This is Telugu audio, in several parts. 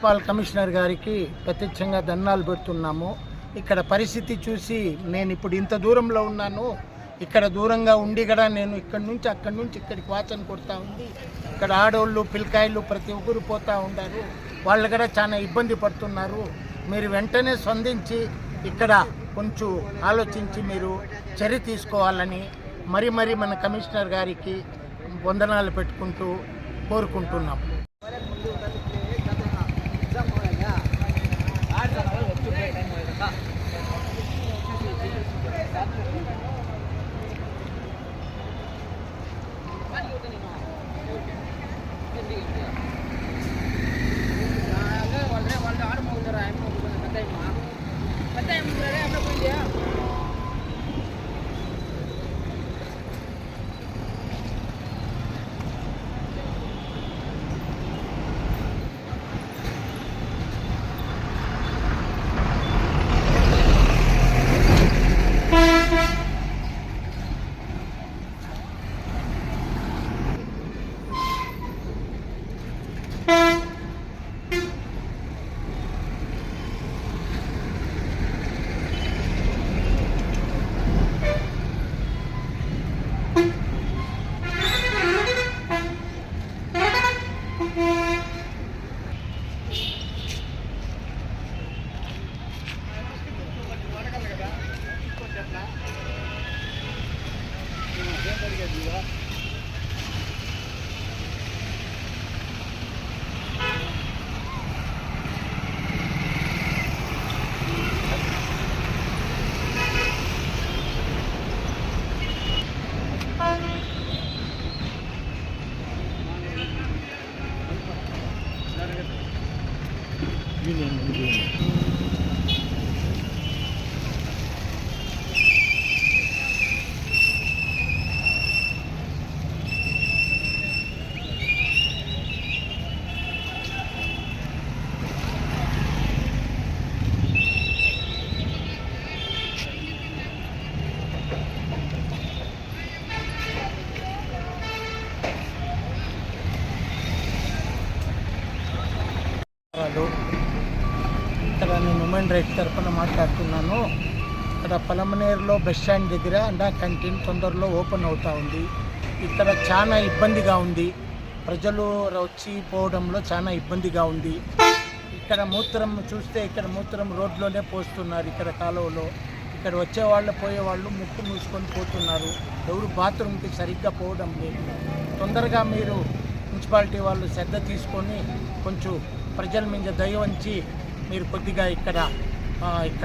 మున్సిపల్ కమిషనర్ గారికి ప్రత్యక్షంగా ధన్యవాదాలు పెడుతున్నాము. ఇక్కడ పరిస్థితి చూసి నేను ఇప్పుడు ఇంత దూరంలో ఉన్నాను. ఇక్కడ దూరంగా ఉండి కూడా నేను అక్కడి నుంచి ఇక్కడికి వాచన కొడతా ఉంది. ఇక్కడ ఆడవాళ్ళు పిల్లకాయలు ప్రతి ఒక్కరు పోతూ ఉంటారు. వాళ్ళు కూడా చాలా ఇబ్బంది పడుతున్నారు. మీరు వెంటనే స్పందించి ఇక్కడ కొంచెం ఆలోచించి మీరు చర్య తీసుకోవాలని మరి మన కమిషనర్ గారికి వందనాలు పెట్టుకుంటూ కోరుకుంటున్నాం. ఇక్కడ నేను హ్యూమన్ రైట్స్ తరఫున మాట్లాడుతున్నాను. ఇక్కడ పలమనేరులో బస్ స్టాండ్ దగ్గర అండా క్యాంటీన్ తొందరలో ఓపెన్ అవుతూ ఉంది. ఇక్కడ చాలా ఇబ్బందిగా ఉంది. ప్రజలు వచ్చి పోవడంలో చాలా ఇబ్బందిగా ఉంది. ఇక్కడ మూత్రం చూస్తే ఇక్కడ మూత్రం రోడ్లోనే పోస్తున్నారు. ఇక్కడ కాలువలో ఇక్కడ వచ్చేవాళ్ళు పోయేవాళ్ళు ముక్కు మూసుకొని పోతున్నారు. ఎవరు బాత్రూమ్కి సరిగ్గా పోవడం లేదు. తొందరగా మీరు మున్సిపాలిటీ వాళ్ళు శ్రద్ధ తీసుకొని కొంచెం ప్రజల మీద దయ వంచి మీరు కొద్దిగా ఇక్కడ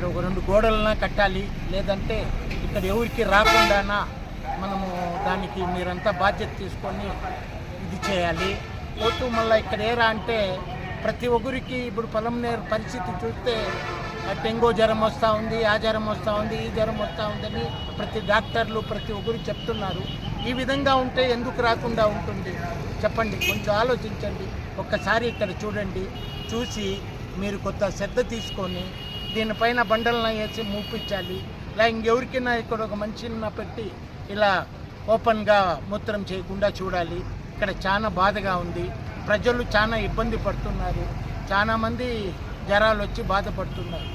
ఒక 2 గోడలన్నా కట్టాలి. లేదంటే ఇక్కడ ఎవరికి రాకుండానా మనము దానికి మీరంతా బాధ్యత తీసుకొని ఇది చేయాలి. పోతూ మళ్ళీ ఇక్కడ ఏరా అంటే ప్రతి ఒక్కరికి ఇప్పుడు పలమనేరు పరిస్థితి చూస్తే డెంగూ జ్వరం వస్తూ ఉంది, ఆ జ్వరం వస్తూ ఉంది, ఈ జ్వరం వస్తూ ఉందని ప్రతి డాక్టర్లు ప్రతి ఒక్కరు చెప్తున్నారు. ఈ విధంగా ఉంటే ఎందుకు రాకుండా ఉంటుంది చెప్పండి. కొంచెం ఆలోచించండి. ఒక్కసారి ఇక్కడ చూడండి. చూసి మీరు కొత్త శ్రద్ధ తీసుకొని దీనిపైన బండలను వేసి మూపించాలి. ఇలా ఇంకెవరికైనా ఇక్కడ ఒక మనిషిని పెట్టి ఇలా ఓపెన్గా మూత్రం చేయకుండా చూడాలి. ఇక్కడ చాలా బాధగా ఉంది. ప్రజలు చాలా ఇబ్బంది పడుతున్నారు. చాలామంది జ్వరాలు వచ్చి బాధపడుతున్నారు.